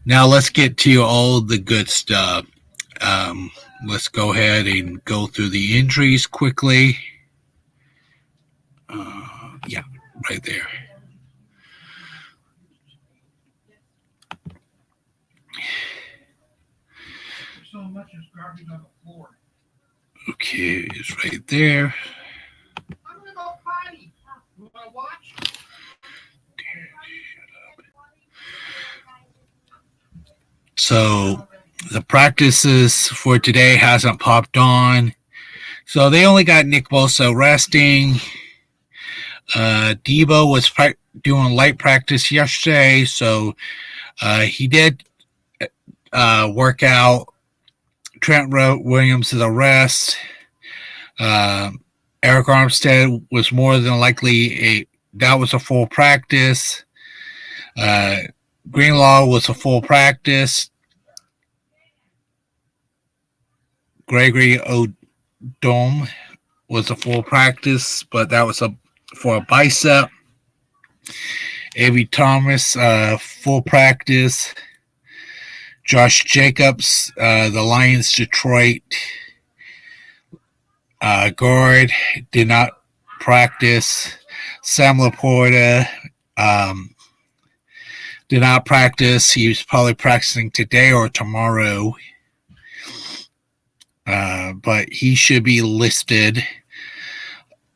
Now let's get to all the good stuff. Let's go ahead and go through the injuries quickly. Yeah, right there. So much is garbage on the floor. Okay, it's right there. I'm gonna go potty. You wanna watch? So the practices for today hasn't popped on. So they only got Nick Bosa resting. Debo was doing light practice yesterday, so he did work out. Trent Williams is a rest. Eric Armstead was more than likely that was a full practice. Greenlaw was a full practice. Gregory Odom was a full practice, but that was for a bicep. Avery Thomas, full practice. Josh Jacobs, the Lions Detroit guard, did not practice. Sam Laporta did not practice. He was probably practicing today or tomorrow. But he should be listed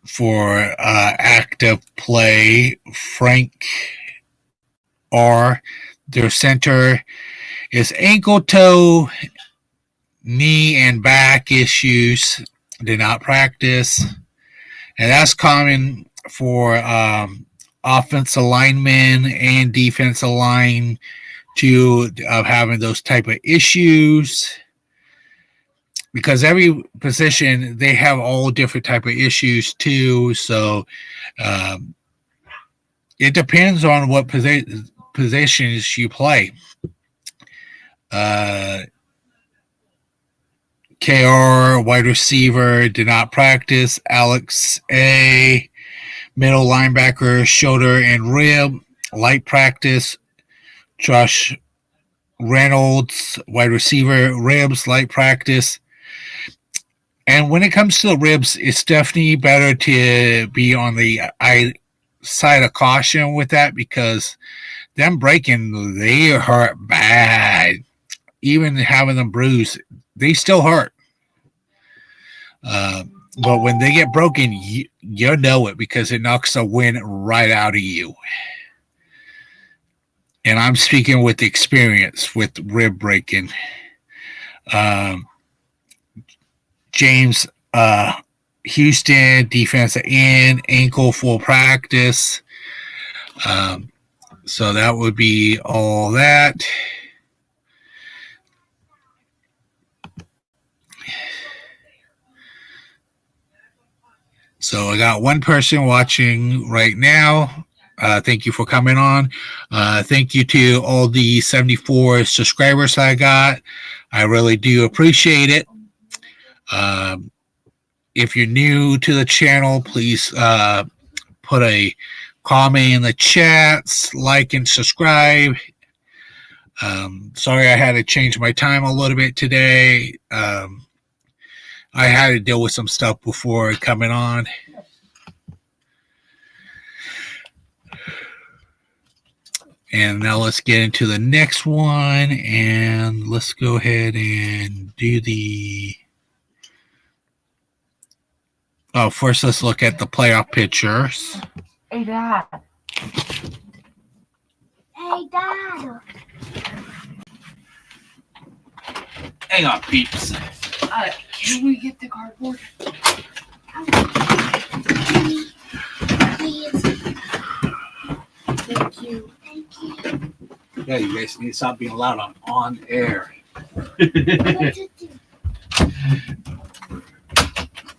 for active play. Frank R., their center, is ankle, toe, knee, and back issues. Did not practice. And that's common for offensive linemen and defensive line to having those type of issues. Because every position, they have all different type of issues too. So it depends on what positions you play. KR, wide receiver, did not practice. Alex A., middle linebacker, shoulder and rib, light practice. Josh Reynolds, wide receiver, ribs, light practice. And when it comes to the ribs, it's definitely better to be on the side of caution with that, because them breaking, they hurt bad. Even having them bruised, they still hurt. But when they get broken, you know it, because it knocks the wind right out of you. And I'm speaking with experience with rib breaking. James Houston, defensive end, ankle, full practice. So that would be all that. So I got one person watching right now. Thank you for coming on. Thank you to all the 74 subscribers I got. I really do appreciate it. If you're new to the channel, please put a comment in the chats, like and subscribe. Sorry I had to change my time a little bit today. I had to deal with some stuff before coming on. And now let's get into the next one, and let's go ahead and do the... Oh, first let's look at the playoff pictures. Hey, Dad. Hey, Dad. Hang on, peeps. Can we get the cardboard? Please. Thank you. Thank you. Yeah, you guys need to stop being loud on air.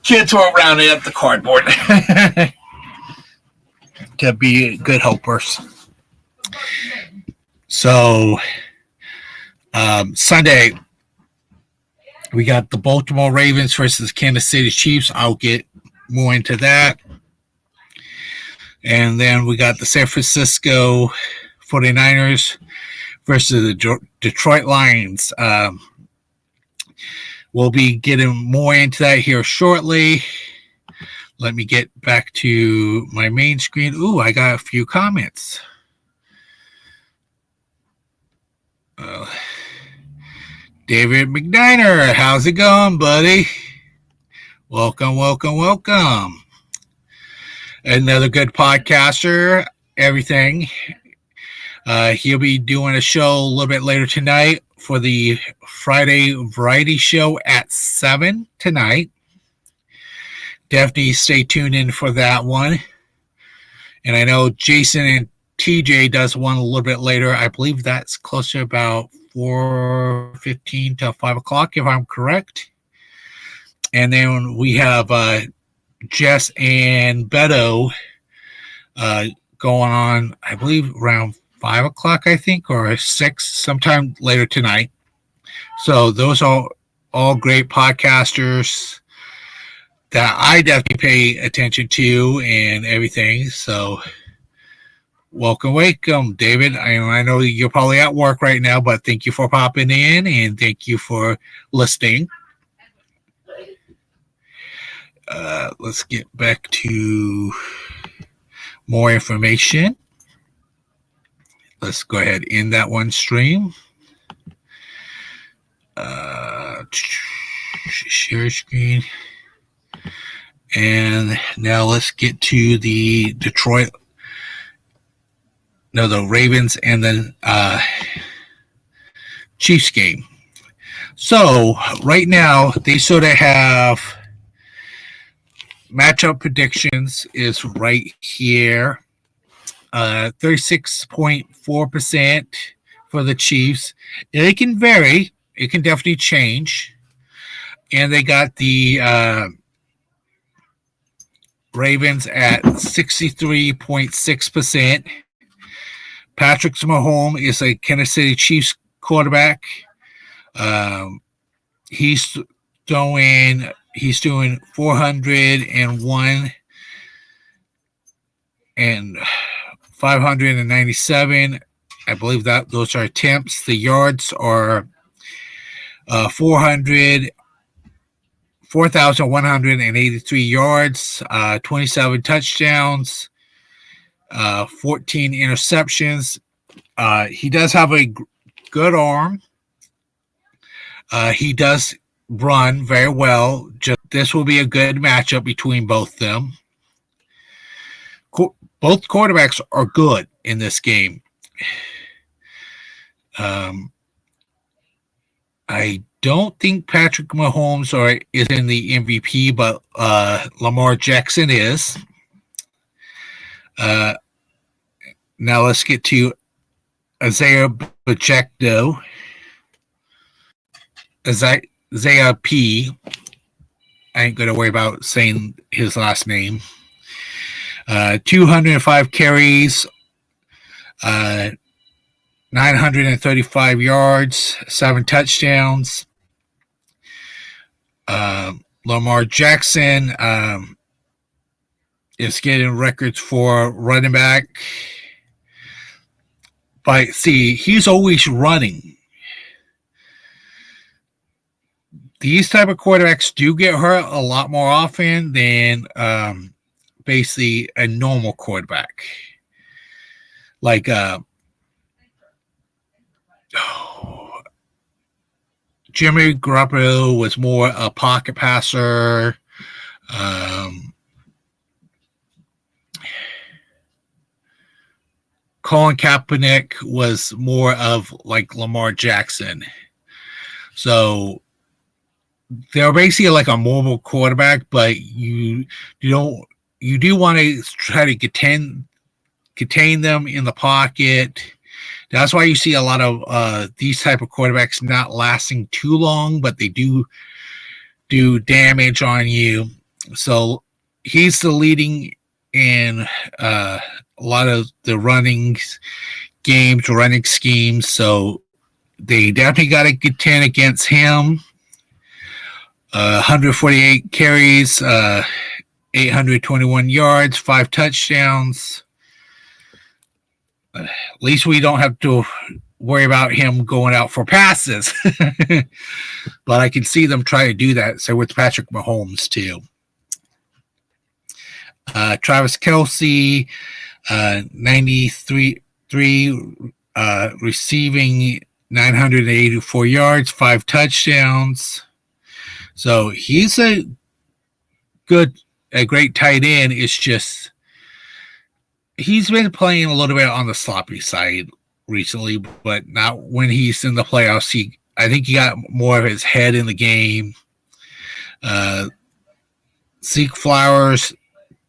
Kids were rounding up the cardboard to be good helpers. So, Sunday, we got the Baltimore Ravens versus Kansas City Chiefs. I'll get more into that. And then we got the San Francisco 49ers versus the Detroit Lions. We'll be getting more into that here shortly. Let me get back to my main screen. Ooh, I got a few comments. David McDiner, how's it going, buddy? Welcome. Another good podcaster, everything. He'll be doing a show a little bit later tonight for the Friday Variety Show at 7 tonight. Definitely stay tuned in for that one. And I know Jason and TJ does one a little bit later. I believe that's close to about 4:15 to 5 o'clock, if I'm correct. And then we have Jess and Beto going on, I believe, around 5 o'clock, I think, or 6, sometime later tonight. So those are all great podcasters that I definitely pay attention to and everything. So welcome, David. I know you're probably at work right now, but thank you for popping in and thank you for listening. Let's get back to more information. Let's go ahead and end that one stream. Share screen. And now let's get to the Ravens and the Chiefs game. So right now they sort of have matchup predictions is right here. 36.4% for the Chiefs. It can vary. It can definitely change. And they got the Ravens at 63.6%. Patrick Mahomes is a Kansas City Chiefs quarterback. He's doing 401 and 597. I believe that those are attempts. The yards are 4,183 yards, 27 touchdowns, 14 interceptions. He does have a good arm. He does run very well. This will be a good matchup between both them. Both quarterbacks are good in this game. I don't think Patrick Mahomes is in the MVP, but Lamar Jackson is. Now let's get to Isaiah Pacheco. Isaiah P. I ain't going to worry about saying his last name. 205 carries, 935 yards, 7 touchdowns. Lamar Jackson is getting records for running back. But see, he's always running. These type of quarterbacks do get hurt a lot more often than basically a normal quarterback. Like Jimmy Garoppolo was more a pocket passer. Colin Kaepernick was more of like Lamar Jackson. So they're basically like a mobile quarterback, but you do want to try to contain them in the pocket. That's why you see a lot of these type of quarterbacks not lasting too long, but they do damage on you. So he's the leading in a lot of the running schemes. So they definitely got to contend against him. 148 carries, 821 yards, 5 touchdowns. At least we don't have to worry about him going out for passes. But I can see them try to do that. So with Patrick Mahomes too. Travis Kelce, 93 receiving, 984 yards, 5 touchdowns. So he's a great tight end. It's just he's been playing a little bit on the sloppy side recently, but not when he's in the playoffs. I think he got more of his head in the game. Zeke Flowers,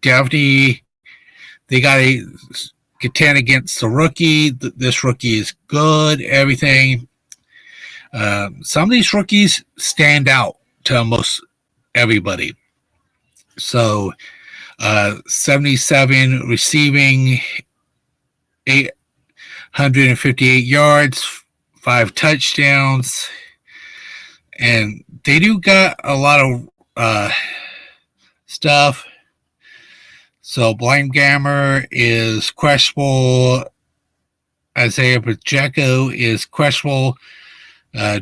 definitely, they got a contend against the rookie. This rookie is good, everything. Some of these rookies stand out to almost everybody. So, 77 receiving, 858 yards, 5 touchdowns. And they do got a lot of stuff. So Blind Gammer is questionable. Isaiah Pacheco is questionable.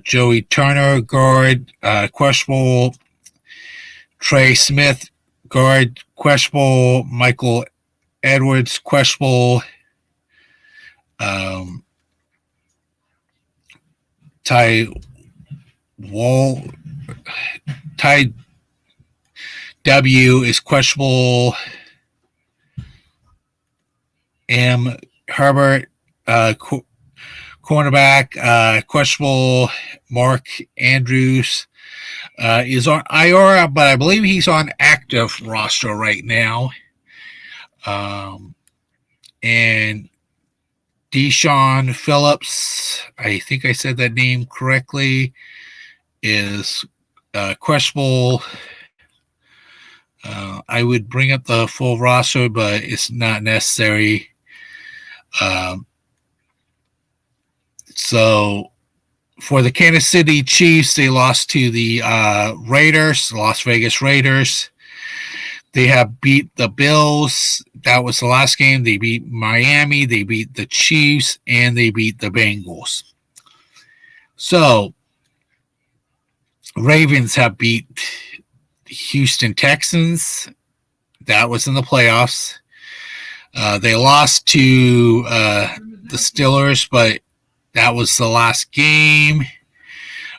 Joey Turner, guard, questionable. Trey Smith, guard, questionable. Michael Edwards, questionable. Ty W is questionable. M. Herbert, cornerback, questionable. Mark Andrews is on IR, but I believe he's on active roster right now. And Deshaun Phillips, I think I said that name correctly, is questionable. I would bring up the full roster, but it's not necessary. So for the Kansas City Chiefs, they lost to the Raiders, Las Vegas Raiders. They have beat the Bills. That was the last game. They beat Miami. They beat the Chiefs, and they beat the Bengals. So Ravens have beat Houston Texans. That was in the playoffs. They lost to the Steelers, but that was the last game.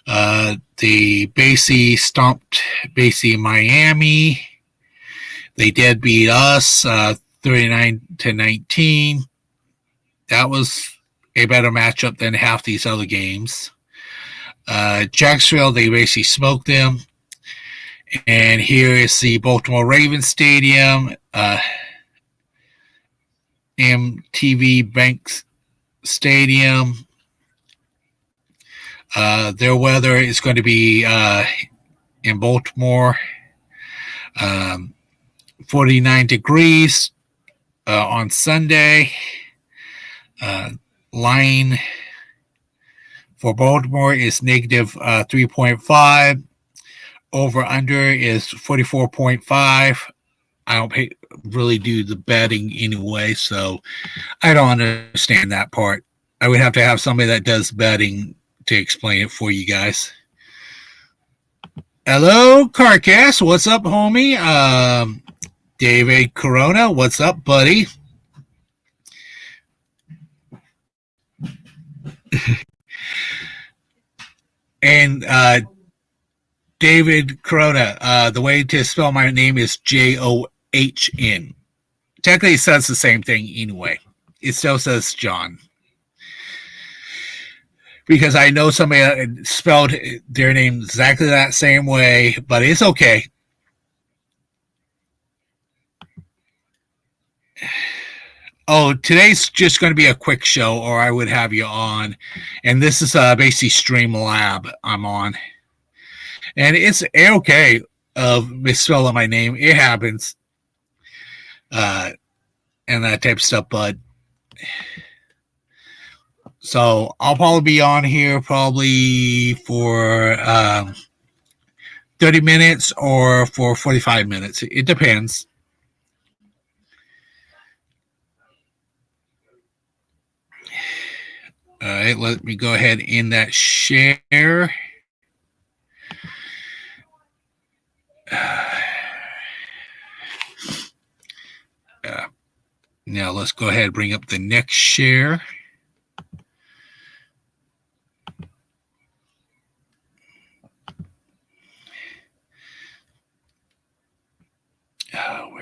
They basically stomped Miami. They did beat us 39-19. That was a better matchup than half these other games. Jacksonville, they basically smoked them. And here is the Baltimore Ravens Stadium, MTV Bank Stadium. Their weather is going to be in Baltimore, 49 degrees on Sunday. Line for Baltimore is negative 3.5. Over under is 44.5. I don't really do the betting anyway, so I don't understand that part. I would have to have somebody that does betting to explain it for you guys. Hello, Carcass. What's up, homie? David Corona. What's up, buddy? And David Corona, the way to spell my name is John. Technically, it says the same thing anyway. It still says John. Because I know somebody that spelled their name exactly that same way, but it's okay. Oh, today's just going to be a quick show, or I would have you on. And this is basically Streamlab I'm on. And it's okay of misspelling my name. It happens. And that type of stuff, but so I'll probably be on here probably for 30 minutes or for 45 minutes. It depends. All right, let me go ahead and end that share. Now let's go ahead and bring up the next share. All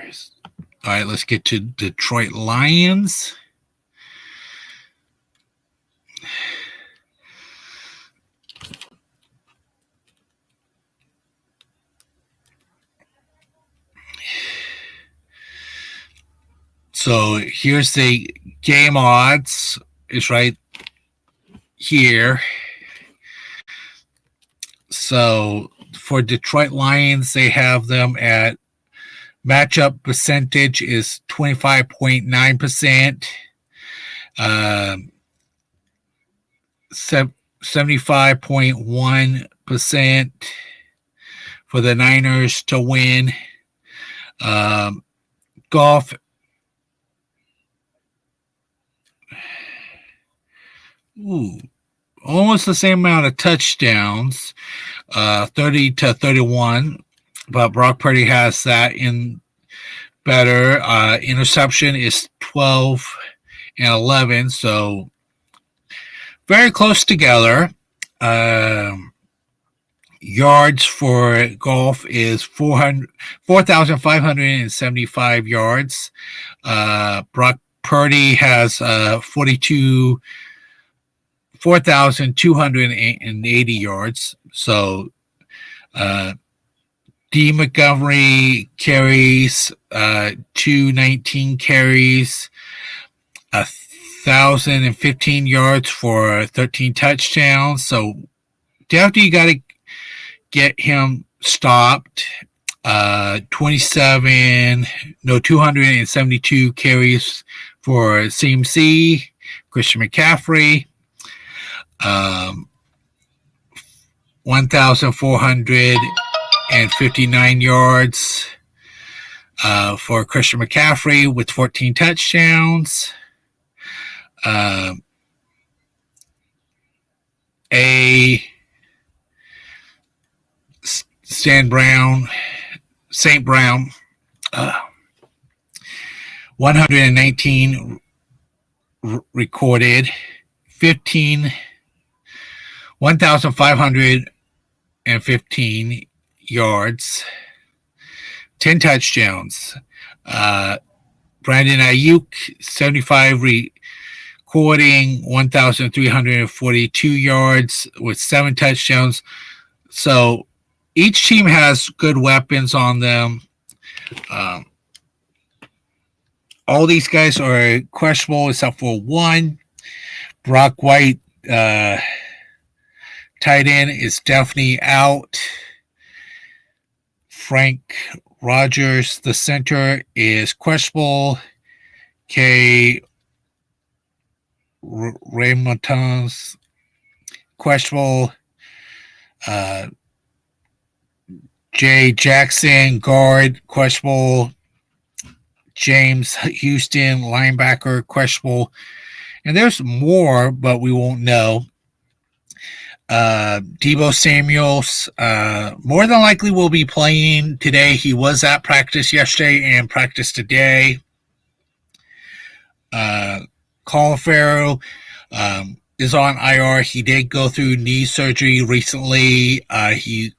right, let's get to Detroit Lions. So here's the game odds. It's right here. So for Detroit Lions, they have them at matchup percentage is 25.9%. 75.1% for the Niners to win. Golf. Almost the same amount of touchdowns, 30-31, but Brock Purdy has that in better. Interception is 12 and 11, so very close together. Yards for Golf is 4,575 yards. Brock Purdy has 4,280 yards. So D. Montgomery carries 219 carries, 1,015 yards for 13 touchdowns. So definitely you got to get him stopped. 272 carries for CMC, Christian McCaffrey. 1,459 yards for Christian McCaffrey with 14 touchdowns. St. Brown, 119 recorded, 1,515 yards, 10 touchdowns. Brandon Ayuk, 75 recording, 1,342 yards with 7 touchdowns. So each team has good weapons on them. All these guys are questionable except for one. Brock White, tight end, is definitely out. Frank Rogers, the center, is questionable. K. Raymond's questionable. Jay Jackson, guard, questionable. James Houston, linebacker, questionable. And there's more, but we won't know. Deebo Samuels, more than likely will be playing today. He was at practice yesterday and practice today. Colin Farrell is on IR. He did go through knee surgery recently. He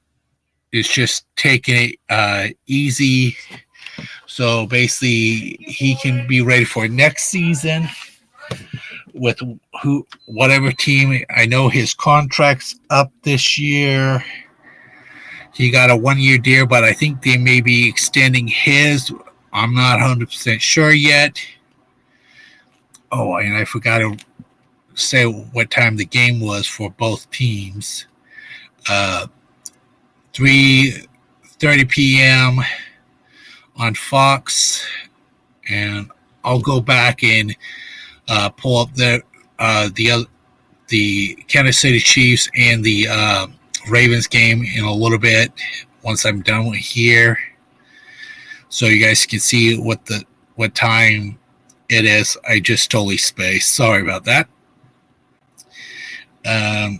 is just taking it easy. So basically, he can be ready for next season with whatever team. I know his contract's up this year. He got a 1-year deal, but I think they may be extending his. I'm not 100% sure yet. Oh, and I forgot to say what time the game was for both teams. 3:30 p.m. on Fox, and I'll go back and pull up the Kansas City Chiefs and the Ravens game in a little bit once I'm done with here, so you guys can see what time it is. I just totally spaced. Sorry about that.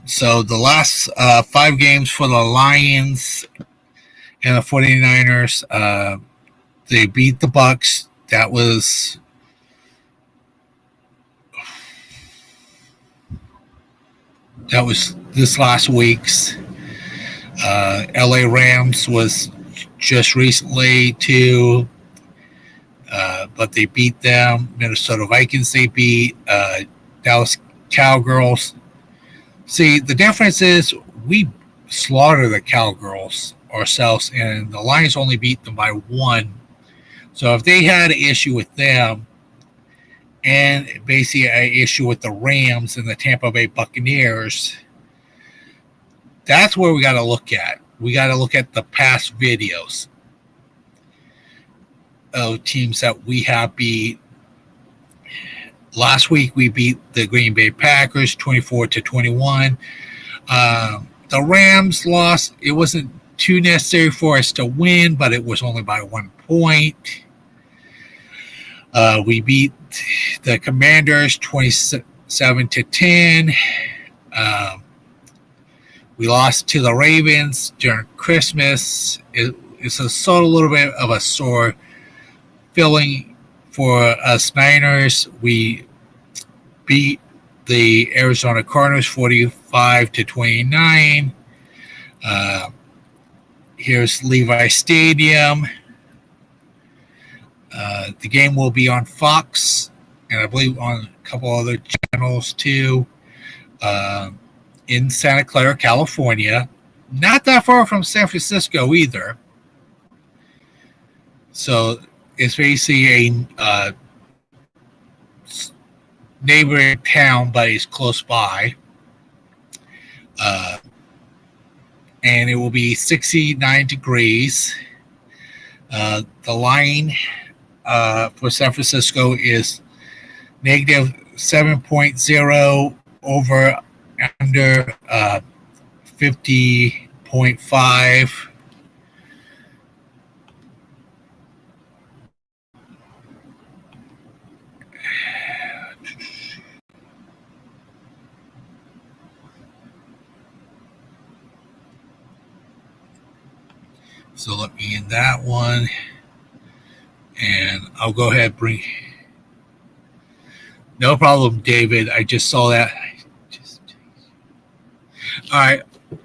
So the last 5 games for the Lions and the 49ers, they beat the Bucks. That was this last week's. LA Rams was just recently too, but they beat them. Minnesota Vikings they beat. Dallas Cowgirls. See, the difference is we slaughter the Cowgirls ourselves, and the Lions only beat them by 1. So if they had an issue with them, and basically an issue with the Rams and the Tampa Bay Buccaneers, that's where we got to look at. We got to look at the past videos of teams that we have beat. Last week we beat the Green Bay Packers 24-21. The Rams lost. It wasn't too necessary for us to win, but it was only by 1 point. We beat the Commanders 27-10. We lost to the Ravens during Christmas. It's a sort of little bit of a sore feeling for us Niners. We beat the Arizona Cardinals 45-29. Here's Levi Stadium. The game will be on Fox, and I believe on a couple other channels too, in Santa Clara, California. Not that far from San Francisco either. So it's basically a neighboring town, but it's close by. And it will be 69 degrees. The line for San Francisco is negative 7.0 over under 50.5. So let me in that one. And I'll go ahead and bring. No problem, David. I just saw that. All right.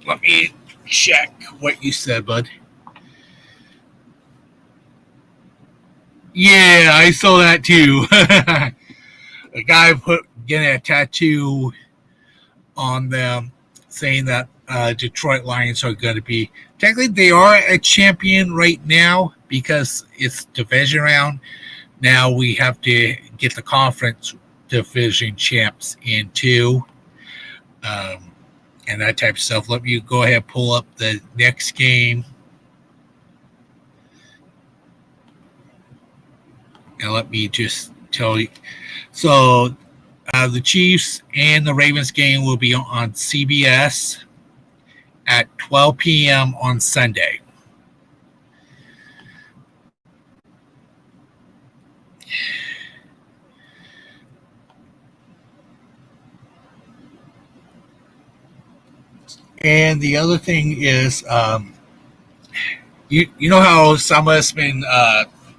Let me check what you said, bud. Yeah, I saw that too. A guy getting a tattoo on them saying that Detroit Lions are going to be. Technically, they are a champion right now because it's division round. Now we have to get the conference division champs in too, and that type of stuff. Let me go ahead and pull up the next game. And let me just tell you. So the Chiefs and the Ravens game will be on CBS at 12 p.m. on Sunday. And the other thing is, you know how some of us been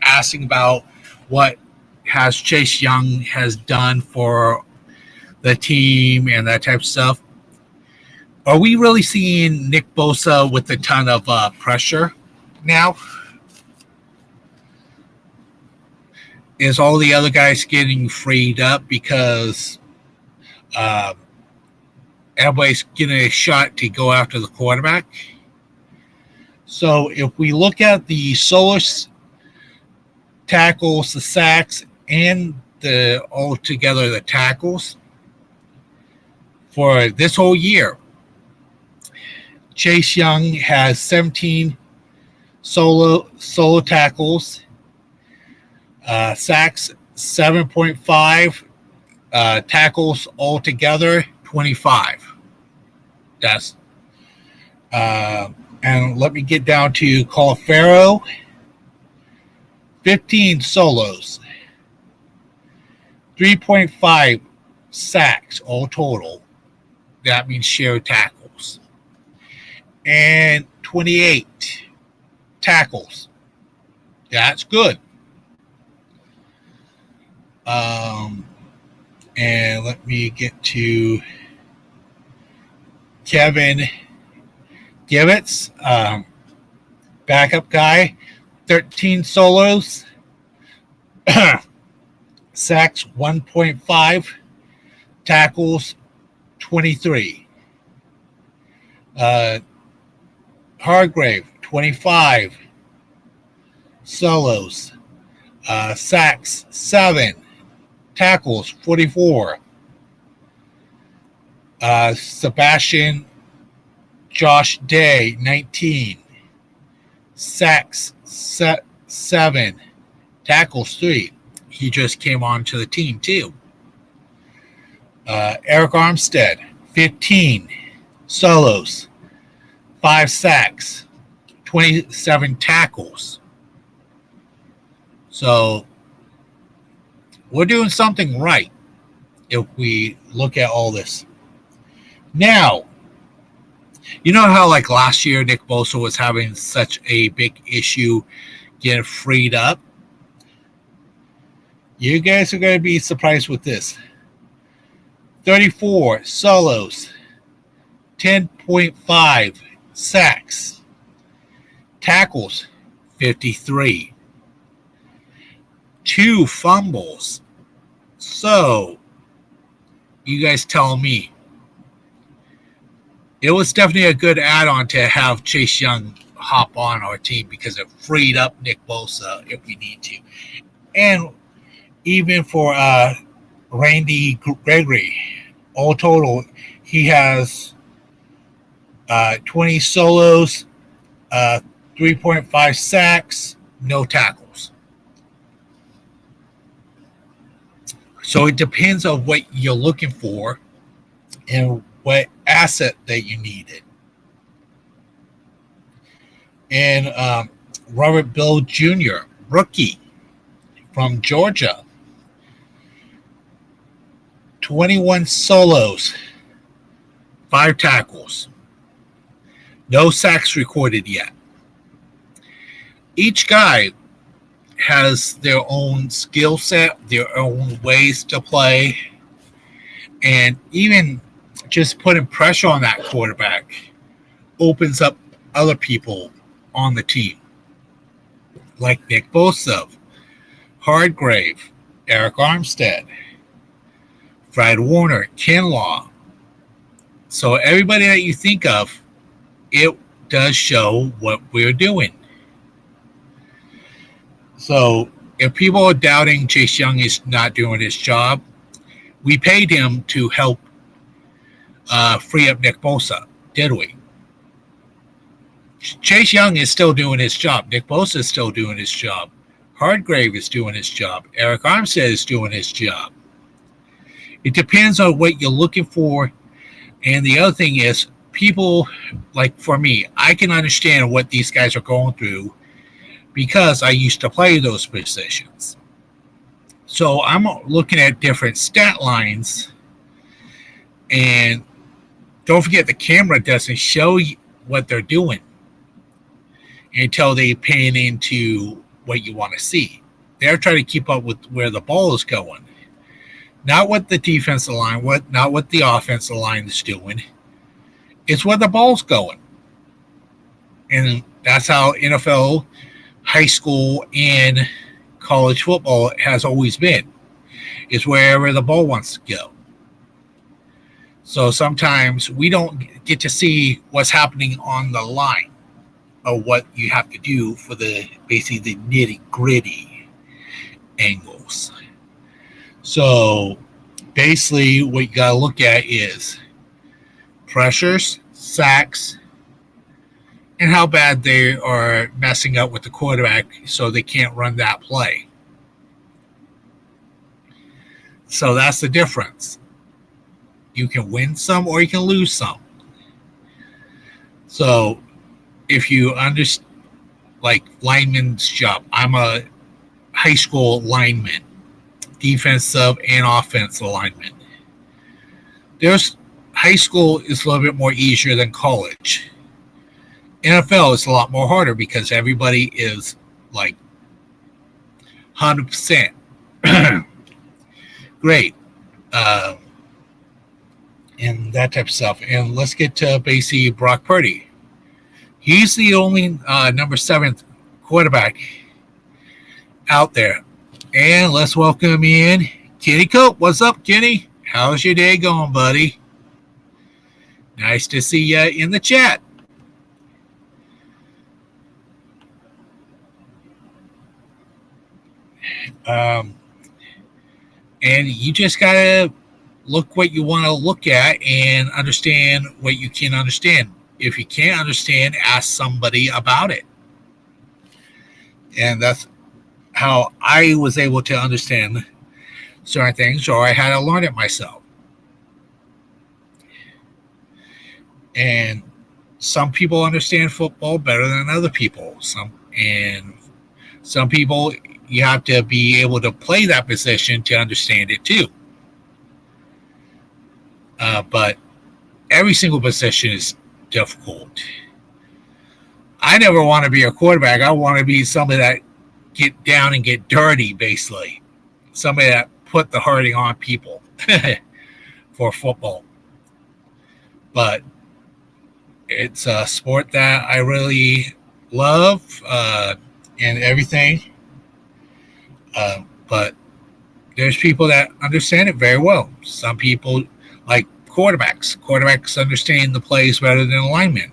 asking about what has Chase Young has done for the team and that type of stuff. Are we really seeing Nick Bosa with a ton of pressure now? Is all the other guys getting freed up because everybody's getting a shot to go after the quarterback? So if we look at the solo tackles, the sacks, and altogether the tackles for this whole year, Chase Young has 17 solo tackles, sacks 7.5, tackles altogether 25. That's and let me get down to Colafero. 15 solos, 3.5 sacks all total. That means shared tackles. And 28 tackles. That's good. And let me get to Kevin Givets, backup guy, 13 solos, sacks 1.5, tackles 23. Hargrave, 25 solos, sacks 7, tackles 44. Sebastian Josh Day, 19, sacks 7, tackles 3. He just came on to the team too. Eric Armstead, 15 solos, 5 sacks, 27 tackles. So we're doing something right if we look at all this. Now, you know how like last year Nick Bosa was having such a big issue getting freed up? You guys are going to be surprised with this. 34 solos, 10.5 sacks, tackles 53, 2 fumbles. So, you guys tell me. It was definitely a good add-on to have Chase Young hop on our team because it freed up Nick Bosa if we need to. And even for Randy Gregory, all total, he has 20 solos, 3.5 sacks, no tackles. So it depends on what you're looking for and what asset that you needed. And Robert Bill Jr., rookie from Georgia, 21 solos, 5 tackles, no sacks recorded yet. Each guy has their own skill set, their own ways to play, and even just putting pressure on that quarterback opens up other people on the team, like Nick Bosa, Hargrave, Eric Armstead, Fred Warner, Kinlaw. So everybody that you think of, it does show what we're doing. So if people are doubting Chase Young is not doing his job, we paid him to help free up Nick Bosa, did we? Chase Young is still doing his job. Nick Bosa is still doing his job. Hargrave is doing his job. Eric Armstead is doing his job. It depends on what you're looking for. And the other thing is, people, like for me, I can understand what these guys are going through because I used to play those positions. So I'm looking at different stat lines, and don't forget the camera doesn't show you what they're doing until they pan into what you want to see. They're trying to keep up with where the ball is going, not what the defensive line, not what the offensive line is doing. It's where the ball's going, and that's how NFL, high school, and college football has always been. It's wherever the ball wants to go. So sometimes we don't get to see what's happening on the line or what you have to do for basically the nitty-gritty angles. So basically what you got to look at is pressures, sacks, and how bad they are messing up with the quarterback so they can't run that play. So that's the difference. You can win some or you can lose some. So if you understand, like lineman's job, I'm a high school lineman, defensive and offensive lineman. There's high school is a little bit more easier than college. NFL is a lot more harder because everybody is like 100% great. And that type of stuff. And let's get to basically Brock Purdy. He's the only number 7 quarterback out there. And let's welcome in Kenny Cope. What's up, Kenny? How's your day going, buddy? Nice to see you in the chat. And you just got to look what you want to look at and understand what you can understand. If you can't understand, ask somebody about it. And that's how I was able to understand certain things, or I had to learn it myself. And some people understand football better than other people. Some people, you have to be able to play that position to understand it too. But every single position is difficult. I never want to be a quarterback. I want to be somebody that get down and get dirty, basically. Somebody that put the hurting on people for football. But it's a sport that I really love and everything. But there's people that understand it very well. Some people like quarterbacks. Quarterbacks understand the plays better than linemen.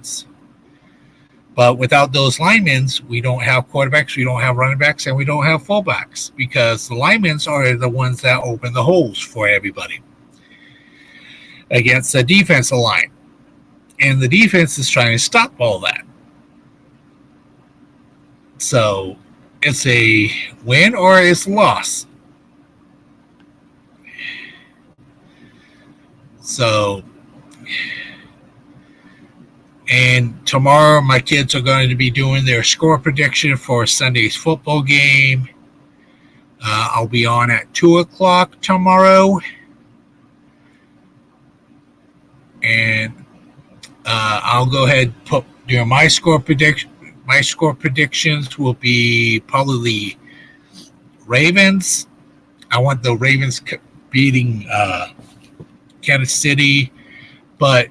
But without those linemen, we don't have quarterbacks, we don't have running backs, and we don't have fullbacks because the linemen are the ones that open the holes for everybody against the defensive line. And the defense is trying to stop all that. So it's a win or it's a loss. So, and tomorrow my kids are going to be doing their score prediction for Sunday's football game. I'll be on at 2 o'clock tomorrow. And I'll go ahead and do my score prediction. My score predictions will be probably Ravens. I want the Ravens beating Kansas City, but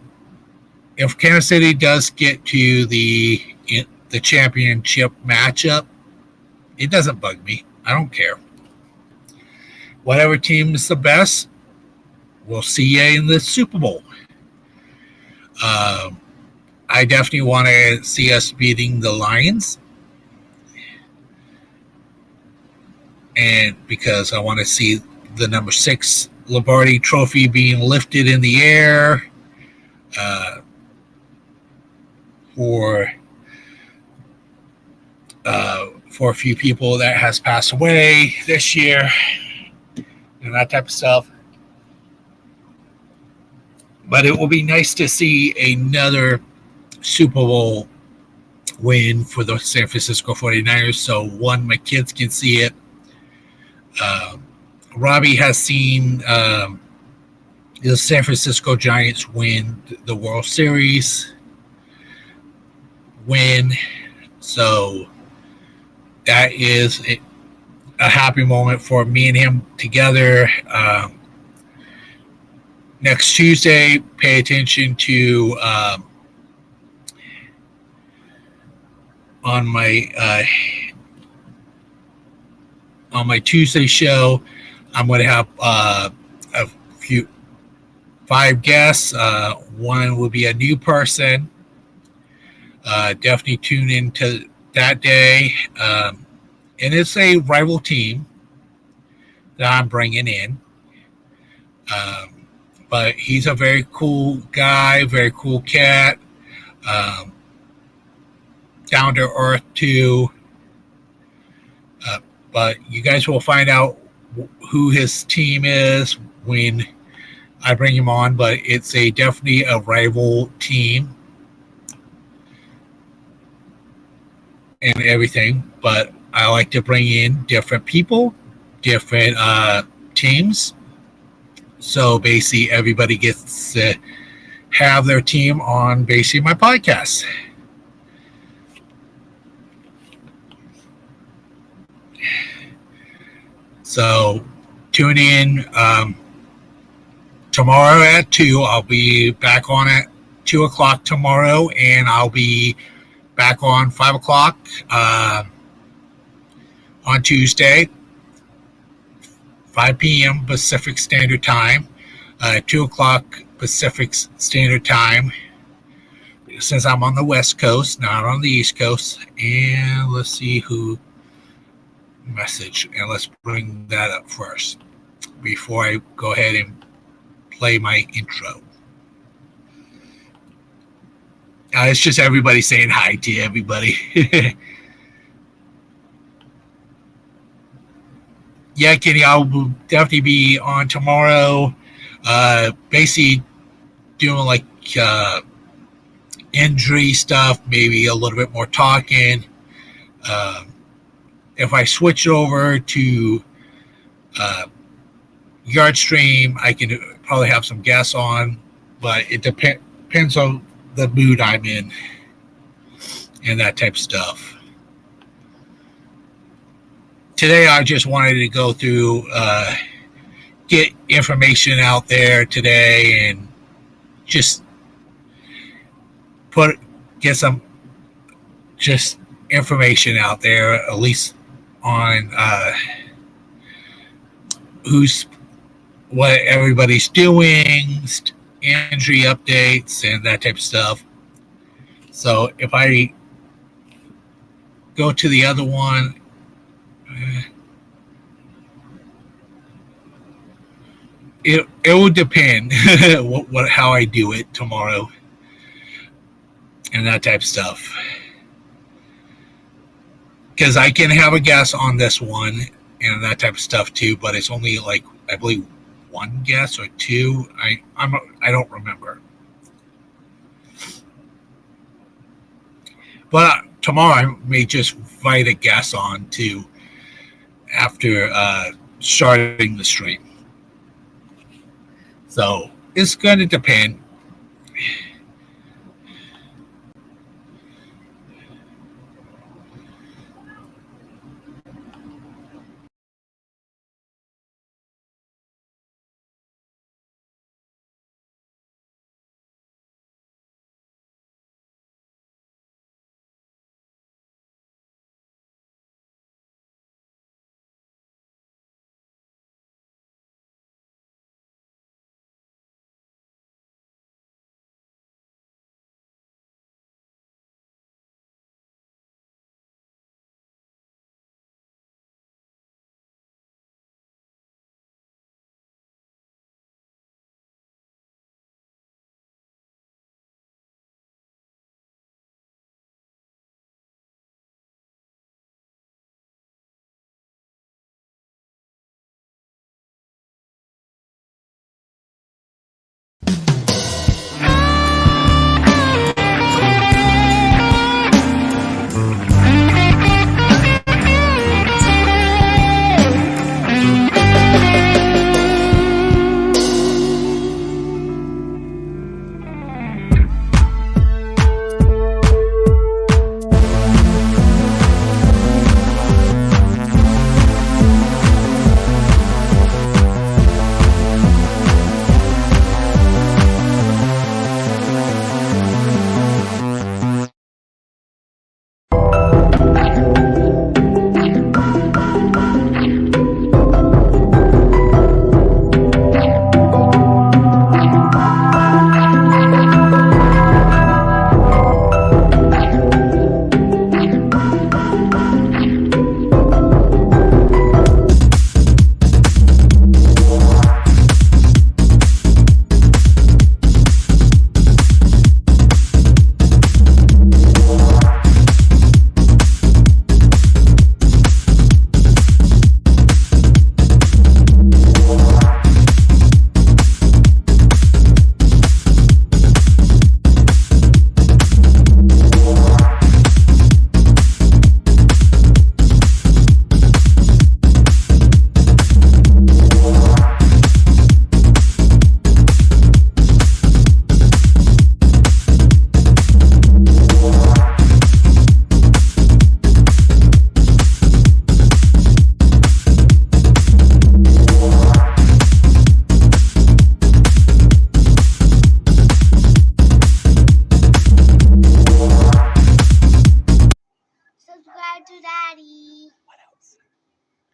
if Kansas City does get to the championship matchup, it doesn't bug me. I don't care. Whatever team is the best, we'll see you in the Super Bowl. I definitely want to see us beating the Lions. And because I want to see the number 6 Lombardi trophy being lifted in the air for a few people that has passed away this year and that type of stuff. But it will be nice to see another Super Bowl win for the San Francisco 49ers. So, one, my kids can see it. Robbie has seen the San Francisco Giants win the World Series win. So, that is a happy moment for me and him together. Next Tuesday, pay attention to on my Tuesday show. I'm going to have a few 5 guests. One will be a new person. Definitely tune into that day. And it's a rival team that I'm bringing in. But he's a very cool guy, very cool cat. Down to earth too. But you guys will find out who his team is when I bring him on. But it's definitely a rival team and everything. But I like to bring in different people, different teams. So basically everybody gets to have their team on basically my podcast. So tune in tomorrow at 2. I'll be back on at 2 o'clock tomorrow, and I'll be back on 5 o'clock on Tuesday, 5 p.m. Pacific Standard Time, 2 o'clock Pacific Standard Time, since I'm on the West Coast, not on the East Coast. And let's see who message, and let's bring that up first before I go ahead and play my intro. It's just everybody saying hi to everybody. Yeah, Kenny, I'll definitely be on tomorrow. Basically doing like injury stuff, maybe a little bit more talking. If I switch over to Yard Stream, I can probably have some guests on, but it depends on the mood I'm in and that type of stuff. Today, I just wanted to go through, get information out there today, and just get some just information out there, at least on what everybody's doing, injury updates, and that type of stuff. So if I go to the other one, it will depend how I do it tomorrow and that type of stuff. Because I can have a guest on this one and that type of stuff too, but it's only like, I believe, one guest or two. I don't remember. But tomorrow I may just invite a guest on too after starting the stream. So it's going to depend.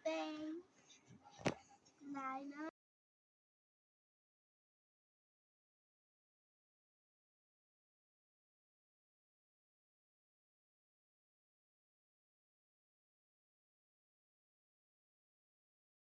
Thanks, Lila.